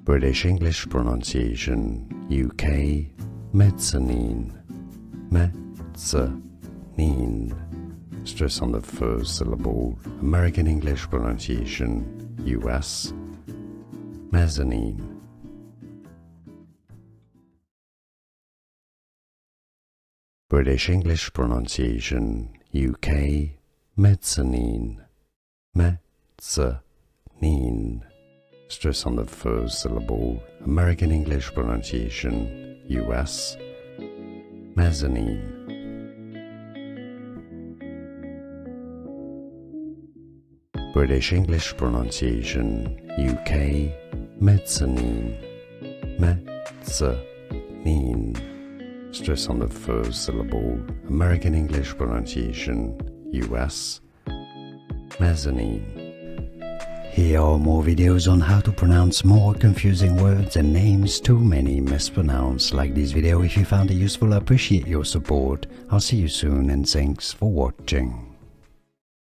British English pronunciation, UK, mezzanine, mezzanine. Stress on the first syllable. American English pronunciation, US, mezzanine. British English pronunciation, UK, mezzanine, mezzanine. Stress on the first syllable. American English pronunciation, US, mezzanine. British English pronunciation, UK, mezzanine, mezzanine. Stress on the first syllable. American English pronunciation, US, mezzanine. Here are more videos on how to pronounce more confusing words and names too many mispronounced. Like this video if you found it useful. I appreciate your support. I'll see you soon and thanks for watching.